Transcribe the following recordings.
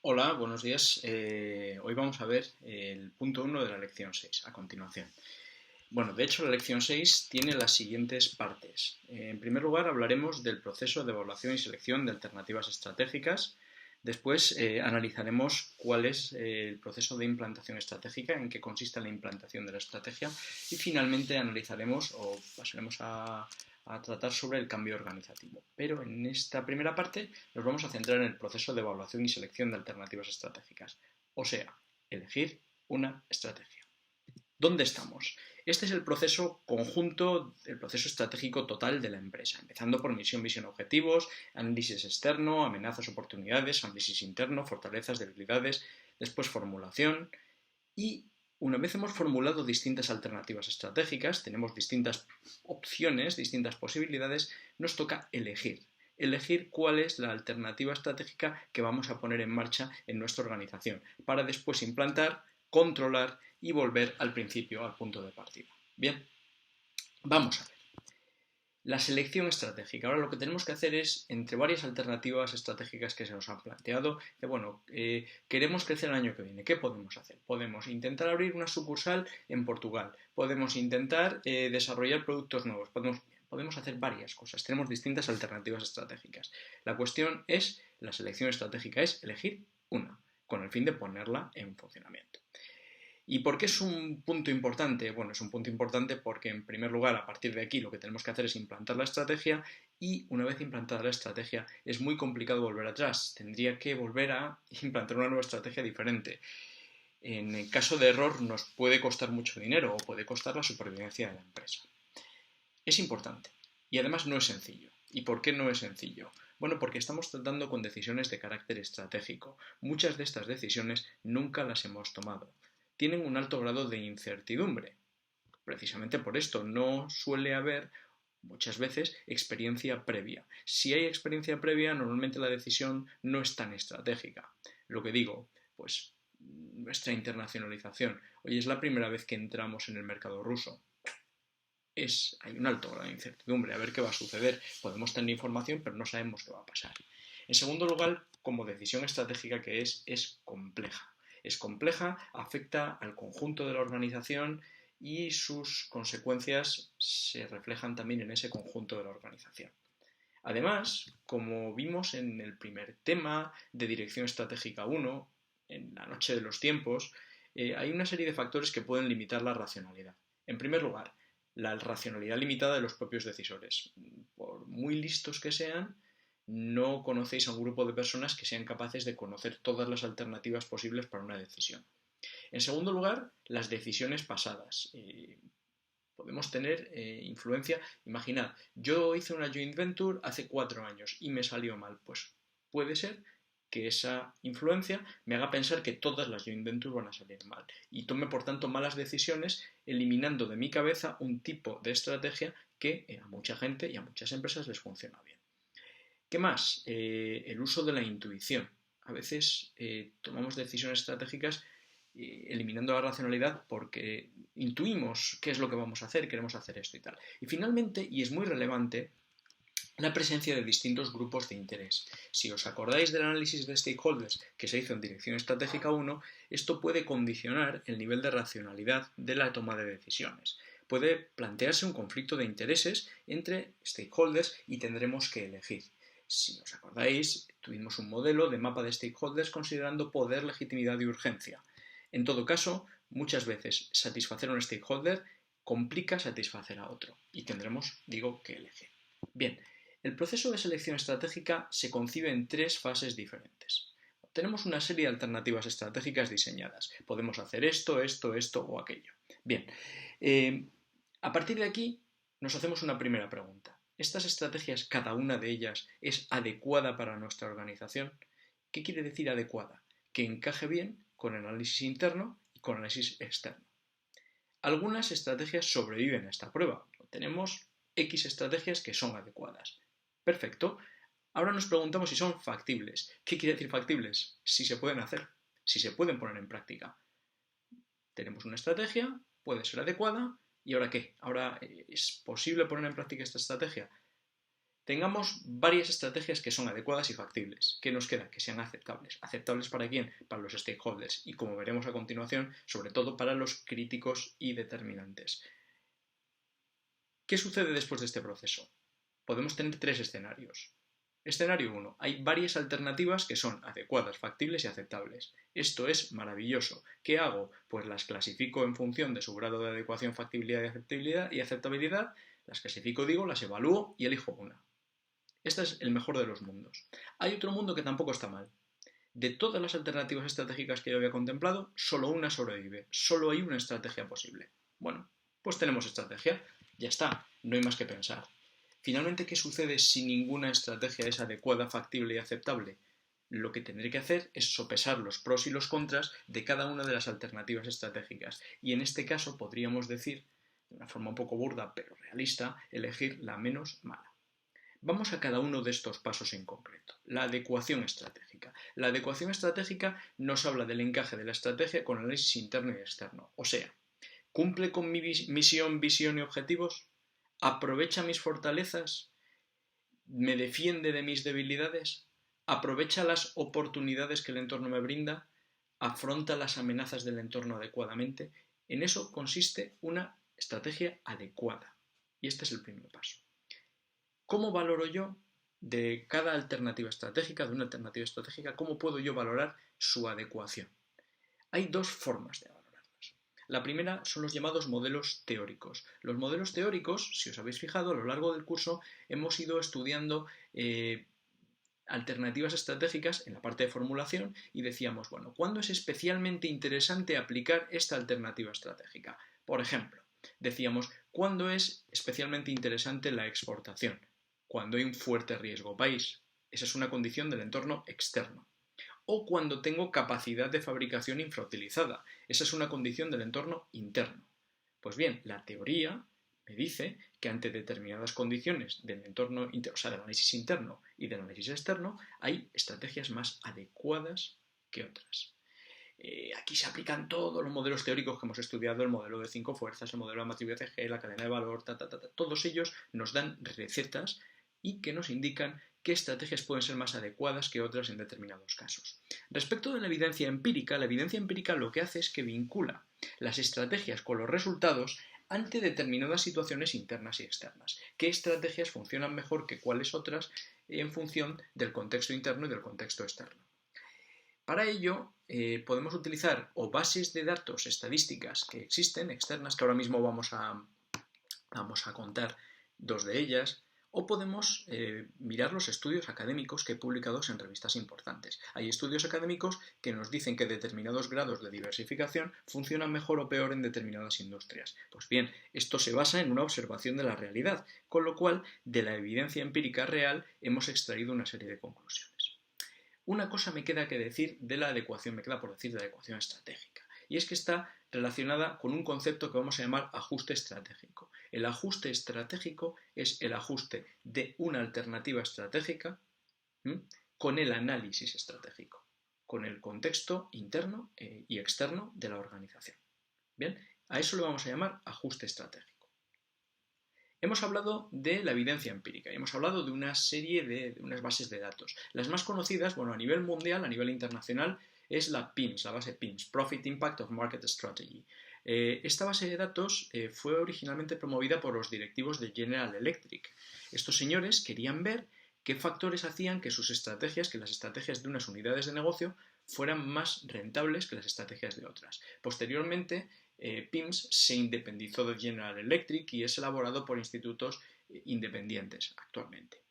Hola, buenos días. Hoy vamos a ver el punto uno de la lección 6 a continuación. Bueno, de hecho la lección 6 tiene las siguientes partes. En primer lugar hablaremos del proceso de evaluación y selección de alternativas estratégicas. Después analizaremos cuál es el proceso de implantación estratégica, en qué consiste la implantación de la estrategia y finalmente analizaremos o pasaremos a tratar sobre el cambio organizativo. Pero en esta primera parte nos vamos a centrar en el proceso de evaluación y selección de alternativas estratégicas, o sea, elegir una estrategia. ¿Dónde estamos? Este es el proceso conjunto, el proceso estratégico total de la empresa, empezando por misión, visión, objetivos, análisis externo, amenazas, oportunidades, análisis interno, fortalezas, debilidades, después formulación y una vez hemos formulado distintas alternativas estratégicas, tenemos distintas opciones, distintas posibilidades, nos toca elegir cuál es la alternativa estratégica que vamos a poner en marcha en nuestra organización, para después implantar, controlar y volver al principio, al punto de partida. Bien, vamos a ver. La selección estratégica. Ahora lo que tenemos que hacer es, entre varias alternativas estratégicas que se nos han planteado, queremos crecer el año que viene. ¿Qué podemos hacer? Podemos intentar abrir una sucursal en Portugal. Podemos intentar desarrollar productos nuevos. Podemos hacer varias cosas. Tenemos distintas alternativas estratégicas. La cuestión es, la selección estratégica es elegir una, con el fin de ponerla en funcionamiento. ¿Y por qué es un punto importante? Bueno, es un punto importante porque, en primer lugar, a partir de aquí lo que tenemos que hacer es implantar la estrategia y, una vez implantada la estrategia, es muy complicado volver atrás. Tendría que volver a implantar una nueva estrategia diferente. En el caso de error nos puede costar mucho dinero o puede costar la supervivencia de la empresa. Es importante y además no es sencillo. ¿Y por qué no es sencillo? Bueno, porque estamos tratando con decisiones de carácter estratégico. Muchas de estas decisiones nunca las hemos tomado. Tienen un alto grado de incertidumbre. Precisamente por esto no suele haber muchas veces experiencia previa. Si hay experiencia previa, normalmente la decisión no es tan estratégica. Lo que digo, pues nuestra internacionalización. Hoy es la primera vez que entramos en el mercado ruso. Hay un alto grado de incertidumbre, a ver qué va a suceder. Podemos tener información, pero no sabemos qué va a pasar. En segundo lugar, como decisión estratégica que es compleja. Es compleja, afecta al conjunto de la organización y sus consecuencias se reflejan también en ese conjunto de la organización. Además, como vimos en el primer tema de Dirección Estratégica 1, en la noche de los tiempos, hay una serie de factores que pueden limitar la racionalidad. En primer lugar, la racionalidad limitada de los propios decisores. Por muy listos que sean, no conocéis a un grupo de personas que sean capaces de conocer todas las alternativas posibles para una decisión. En segundo lugar, las decisiones pasadas. Podemos tener influencia. Imaginad, yo hice una joint venture hace 4 años y me salió mal. Pues puede ser que esa influencia me haga pensar que todas las joint ventures van a salir mal y tome por tanto malas decisiones, eliminando de mi cabeza un tipo de estrategia que a mucha gente y a muchas empresas les funciona bien. ¿Qué más? El uso de la intuición. A veces tomamos decisiones estratégicas eliminando la racionalidad porque intuimos qué es lo que vamos a hacer, queremos hacer esto y tal. Y finalmente, y es muy relevante, la presencia de distintos grupos de interés. Si os acordáis del análisis de stakeholders que se hizo en Dirección Estratégica 1, esto puede condicionar el nivel de racionalidad de la toma de decisiones. Puede plantearse un conflicto de intereses entre stakeholders y tendremos que elegir. Si os acordáis, tuvimos un modelo de mapa de stakeholders considerando poder, legitimidad y urgencia. En todo caso, muchas veces satisfacer a un stakeholder complica satisfacer a otro y tendremos, que elegir. Bien, el proceso de selección estratégica se concibe en 3 fases diferentes. Tenemos una serie de alternativas estratégicas diseñadas. Podemos hacer esto, esto, esto o aquello. Bien, a partir de aquí nos hacemos una primera pregunta. ¿Estas estrategias, cada una de ellas, es adecuada para nuestra organización? ¿Qué quiere decir adecuada? Que encaje bien con el análisis interno y con el análisis externo. Algunas estrategias sobreviven a esta prueba. Tenemos X estrategias que son adecuadas. Perfecto. Ahora nos preguntamos si son factibles. ¿Qué quiere decir factibles? Si se pueden hacer, si se pueden poner en práctica. Tenemos una estrategia, puede ser adecuada, ¿y ahora qué? ¿Ahora es posible poner en práctica esta estrategia? Tengamos varias estrategias que son adecuadas y factibles. ¿Qué nos queda? Que sean aceptables. ¿Aceptables para quién? Para los stakeholders y, como veremos a continuación, sobre todo para los críticos y determinantes. ¿Qué sucede después de este proceso? Podemos tener tres escenarios. Escenario 1. Hay varias alternativas que son adecuadas, factibles y aceptables. Esto es maravilloso. ¿Qué hago? Pues las clasifico en función de su grado de adecuación, factibilidad y aceptabilidad. Las clasifico, las evalúo y elijo una. Este es el mejor de los mundos. Hay otro mundo que tampoco está mal. De todas las alternativas estratégicas que yo había contemplado, solo una sobrevive. Solo hay una estrategia posible. Bueno, pues tenemos estrategia. Ya está, no hay más que pensar. Finalmente, ¿qué sucede si ninguna estrategia es adecuada, factible y aceptable? Lo que tendré que hacer es sopesar los pros y los contras de cada una de las alternativas estratégicas. Y en este caso podríamos decir, de una forma un poco burda pero realista, elegir la menos mala. Vamos a cada uno de estos pasos en concreto. La adecuación estratégica. La adecuación estratégica nos habla del encaje de la estrategia con análisis interno y externo. O sea, ¿cumple con mi misión, visión y objetivos? ¿Aprovecha mis fortalezas? ¿Me defiende de mis debilidades? ¿Aprovecha las oportunidades que el entorno me brinda? ¿Afronta las amenazas del entorno adecuadamente? En eso consiste una estrategia adecuada. Y este es el primer paso. ¿Cómo valoro yo de cada alternativa estratégica, de una alternativa estratégica, cómo puedo yo valorar su adecuación? Hay dos formas de valorarlas. La primera son los llamados modelos teóricos. Los modelos teóricos, si os habéis fijado, a lo largo del curso hemos ido estudiando alternativas estratégicas en la parte de formulación y decíamos, bueno, ¿cuándo es especialmente interesante aplicar esta alternativa estratégica? Por ejemplo, decíamos, ¿cuándo es especialmente interesante la exportación? Cuando hay un fuerte riesgo país. Esa es una condición del entorno externo. O cuando tengo capacidad de fabricación infrautilizada. Esa es una condición del entorno interno. Pues bien, la teoría me dice que ante determinadas condiciones del entorno, o sea, del análisis interno y del análisis externo, hay estrategias más adecuadas que otras. Aquí se aplican todos los modelos teóricos que hemos estudiado, el modelo de 5 fuerzas, el modelo de la matriz BCG, la cadena de valor, todos ellos nos dan recetas y que nos indican qué estrategias pueden ser más adecuadas que otras en determinados casos. Respecto de la evidencia empírica lo que hace es que vincula las estrategias con los resultados ante determinadas situaciones internas y externas. ¿Qué estrategias funcionan mejor que cuáles otras en función del contexto interno y del contexto externo? Para ello, podemos utilizar o bases de datos estadísticas que existen, externas, que ahora mismo vamos a contar dos de ellas, o podemos mirar los estudios académicos que he publicado en revistas importantes. Hay estudios académicos que nos dicen que determinados grados de diversificación funcionan mejor o peor en determinadas industrias. Pues bien, esto se basa en una observación de la realidad, con lo cual, de la evidencia empírica real, hemos extraído una serie de conclusiones. Una cosa me queda por decir de la adecuación estratégica, y es que está relacionada con un concepto que vamos a llamar ajuste estratégico. El ajuste estratégico es el ajuste de una alternativa estratégica con el análisis estratégico, con el contexto interno y externo de la organización. Bien, a eso le vamos a llamar ajuste estratégico. Hemos hablado de la evidencia empírica y hemos hablado de una serie de unas bases de datos. Las más conocidas, a nivel mundial, a nivel internacional, es la PIMS, la base PIMS, Profit Impact of Market Strategy. Esta base de datos fue originalmente promovida por los directivos de General Electric. Estos señores querían ver qué factores hacían que sus estrategias, que las estrategias de unas unidades de negocio, fueran más rentables que las estrategias de otras. Posteriormente, PIMS se independizó de General Electric y es elaborado por institutos independientes actualmente.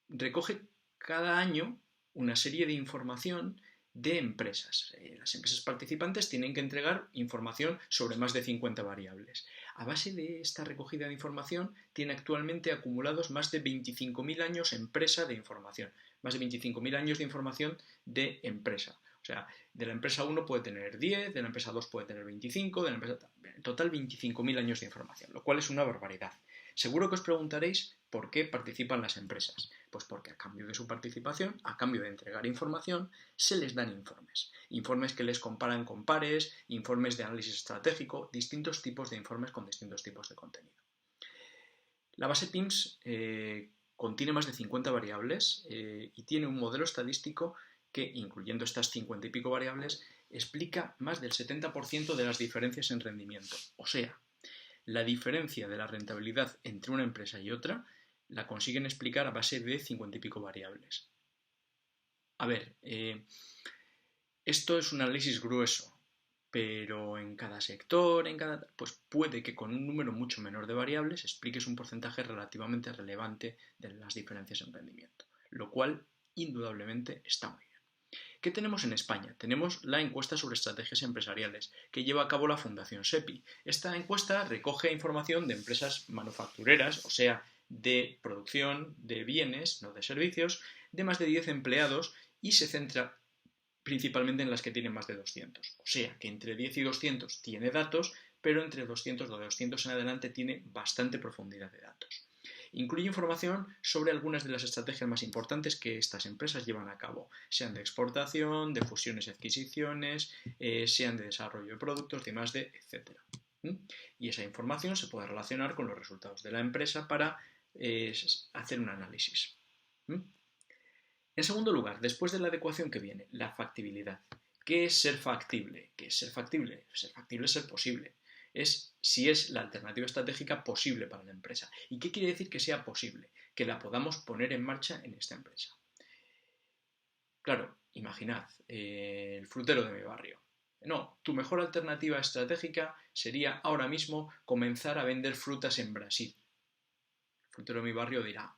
Recoge cada año una serie de información de empresas. Las empresas participantes tienen que entregar información sobre más de 50 variables. A base de esta recogida de información, tiene actualmente acumulados más de 25.000 años empresa de información. Más de 25.000 años de información de empresa. O sea, de la empresa 1 puede tener 10, de la empresa 2 puede tener 25, de la empresa... En total 25.000 años de información, lo cual es una barbaridad. Seguro que os preguntaréis por qué participan las empresas. Pues porque a cambio de su participación, a cambio de entregar información, se les dan informes. Informes que les comparan con pares, informes de análisis estratégico, distintos tipos de informes con distintos tipos de contenido. La base PIMS contiene más de 50 variables y tiene un modelo estadístico que, incluyendo estas 50 y pico variables, explica más del 70% de las diferencias en rendimiento. O sea, la diferencia de la rentabilidad entre una empresa y otra la consiguen explicar a base de 50 y pico variables. A ver, esto es un análisis grueso, pero en cada sector, pues puede que con un número mucho menor de variables expliques un porcentaje relativamente relevante de las diferencias en rendimiento, lo cual indudablemente está muy bien. ¿Qué tenemos en España? Tenemos la encuesta sobre estrategias empresariales que lleva a cabo la Fundación SEPI. Esta encuesta recoge información de empresas manufactureras, o sea, de producción de bienes, no de servicios, de más de 10 empleados y se centra principalmente en las que tienen más de 200. O sea, que entre 10 y 200 tiene datos, pero entre 200 o de 200 en adelante tiene bastante profundidad de datos. Incluye información sobre algunas de las estrategias más importantes que estas empresas llevan a cabo, sean de exportación, de fusiones y adquisiciones, sean de desarrollo de productos, de más de, etc. Y esa información se puede relacionar con los resultados de la empresa para hacer un análisis. En segundo lugar, después de la adecuación que viene, la factibilidad. ¿Qué es ser factible? ¿Qué es ser factible? Ser factible es ser posible. Es si es la alternativa estratégica posible para la empresa. ¿Y qué quiere decir que sea posible? Que la podamos poner en marcha en esta empresa. Claro, imaginad, el frutero de mi barrio. No, tu mejor alternativa estratégica sería ahora mismo comenzar a vender frutas en Brasil. El frutero de mi barrio dirá,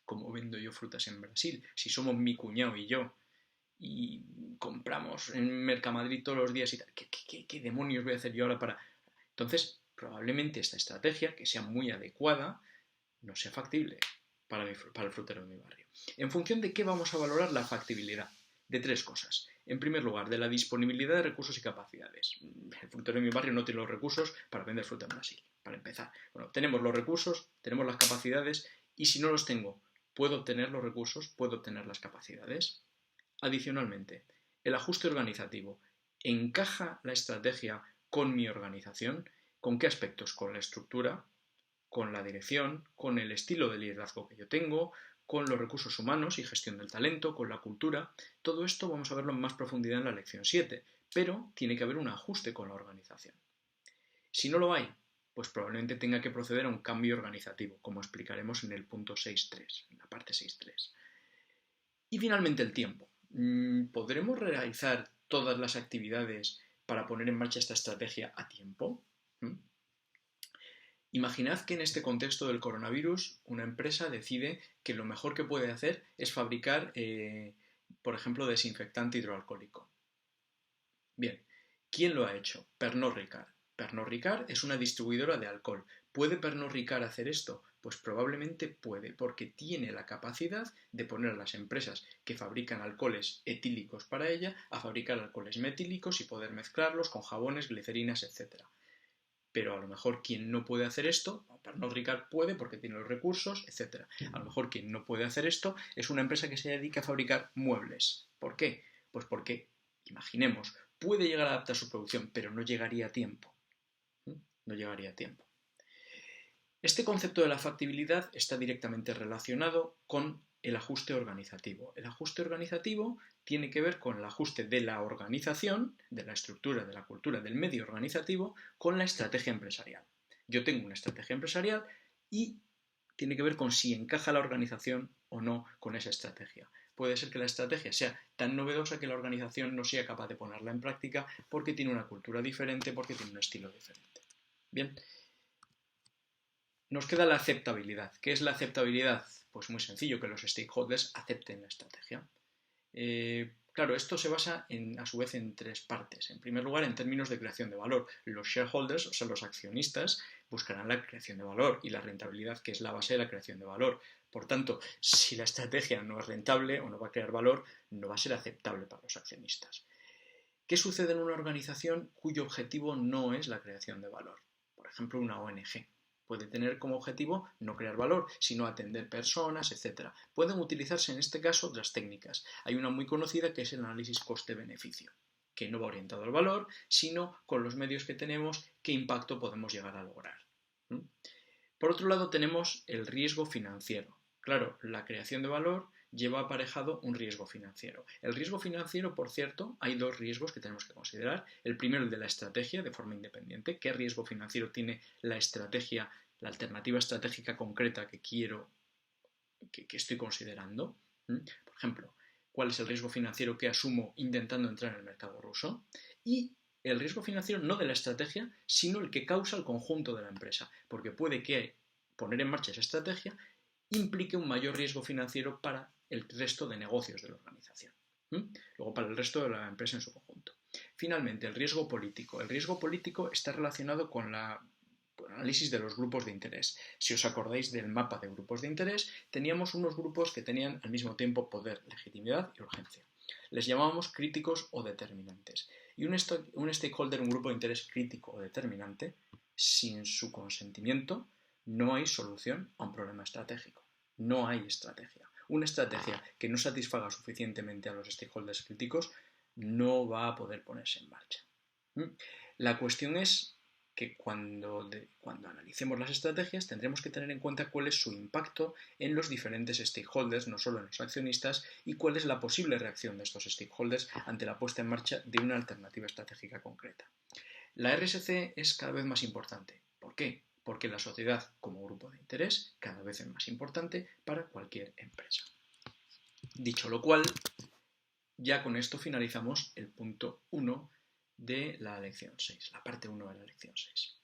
¿cómo vendo yo frutas en Brasil? Si somos mi cuñado y yo y compramos en Mercamadrid todos los días y tal, ¿qué demonios voy a hacer yo ahora para...? Entonces, probablemente esta estrategia, que sea muy adecuada, no sea factible para el frutero de mi barrio. ¿En función de qué vamos a valorar la factibilidad? De tres cosas. En primer lugar, de la disponibilidad de recursos y capacidades. El frutero de mi barrio no tiene los recursos para vender fruta en Brasil, para empezar. Bueno, tenemos los recursos, tenemos las capacidades y si no los tengo, ¿puedo obtener los recursos? ¿Puedo obtener las capacidades? Adicionalmente, el ajuste organizativo. ¿Encaja la estrategia con mi organización? ¿Con qué aspectos? Con la estructura, con la dirección, con el estilo de liderazgo que yo tengo, con los recursos humanos y gestión del talento, con la cultura. Todo esto vamos a verlo en más profundidad en la lección 7, pero tiene que haber un ajuste con la organización. Si no lo hay, pues probablemente tenga que proceder a un cambio organizativo, como explicaremos en el punto 6.3, en la parte 6.3. Y finalmente el tiempo. ¿Podremos realizar todas las actividades para poner en marcha esta estrategia a tiempo? Imaginad que en este contexto del coronavirus una empresa decide que lo mejor que puede hacer es fabricar, por ejemplo, desinfectante hidroalcohólico. Bien, ¿quién lo ha hecho? Pernod Ricard. Pernod Ricard es una distribuidora de alcohol. ¿Puede Pernod Ricard hacer esto? Pues probablemente puede, porque tiene la capacidad de poner a las empresas que fabrican alcoholes etílicos para ella a fabricar alcoholes metílicos y poder mezclarlos con jabones, glicerinas, etc. Pero a lo mejor quien no puede hacer esto, Pernod Ricard puede porque tiene los recursos, etc. A lo mejor quien no puede hacer esto es una empresa que se dedica a fabricar muebles. ¿Por qué? Pues porque, imaginemos, puede llegar a adaptar su producción, pero no llegaría a tiempo. No llegaría a tiempo. Este concepto de la factibilidad está directamente relacionado con el ajuste organizativo. El ajuste organizativo tiene que ver con el ajuste de la organización, de la estructura, de la cultura, del medio organizativo, con la estrategia empresarial. Yo tengo una estrategia empresarial y tiene que ver con si encaja la organización o no con esa estrategia. Puede ser que la estrategia sea tan novedosa que la organización no sea capaz de ponerla en práctica porque tiene una cultura diferente, porque tiene un estilo diferente. Bien, nos queda la aceptabilidad. ¿Qué es la aceptabilidad? Pues muy sencillo, que los stakeholders acepten la estrategia. Claro, esto se basa a su vez en tres partes. En primer lugar, en términos de creación de valor. Los shareholders, o sea, los accionistas, buscarán la creación de valor y la rentabilidad, que es la base de la creación de valor. Por tanto, si la estrategia no es rentable o no va a crear valor, no va a ser aceptable para los accionistas. ¿Qué sucede en una organización cuyo objetivo no es la creación de valor? Por ejemplo, una ONG. Puede tener como objetivo no crear valor, sino atender personas, etc. Pueden utilizarse en este caso otras técnicas. Hay una muy conocida que es el análisis coste-beneficio, que no va orientado al valor, sino con los medios que tenemos, qué impacto podemos llegar a lograr. Por otro lado tenemos el riesgo financiero. Claro, la creación de valor lleva aparejado un riesgo financiero. El riesgo financiero, por cierto, hay dos riesgos que tenemos que considerar. El primero, el de la estrategia de forma independiente. ¿Qué riesgo financiero tiene la estrategia, la alternativa estratégica concreta que estoy considerando? Por ejemplo, ¿cuál es el riesgo financiero que asumo intentando entrar en el mercado ruso? Y el riesgo financiero no de la estrategia, sino el que causa el conjunto de la empresa, porque puede que poner en marcha esa estrategia implique un mayor riesgo financiero para el resto de negocios de la organización. Luego para el resto de la empresa en su conjunto. Finalmente, el riesgo político. El riesgo político está relacionado con el análisis de los grupos de interés. Si os acordáis del mapa de grupos de interés, teníamos unos grupos que tenían al mismo tiempo poder, legitimidad y urgencia. Les llamábamos críticos o determinantes. Y un stakeholder, un grupo de interés crítico o determinante, sin su consentimiento, no hay solución a un problema estratégico. No hay estrategia. Una estrategia que no satisfaga suficientemente a los stakeholders críticos no va a poder ponerse en marcha. La cuestión es que cuando analicemos las estrategias tendremos que tener en cuenta cuál es su impacto en los diferentes stakeholders, no solo en los accionistas, y cuál es la posible reacción de estos stakeholders ante la puesta en marcha de una alternativa estratégica concreta. La RSC es cada vez más importante. ¿Por qué? Porque la sociedad como grupo de interés cada vez es más importante para cualquier empresa. Dicho lo cual, ya con esto finalizamos el punto 1 de la lección 6, la parte 1 de la lección 6.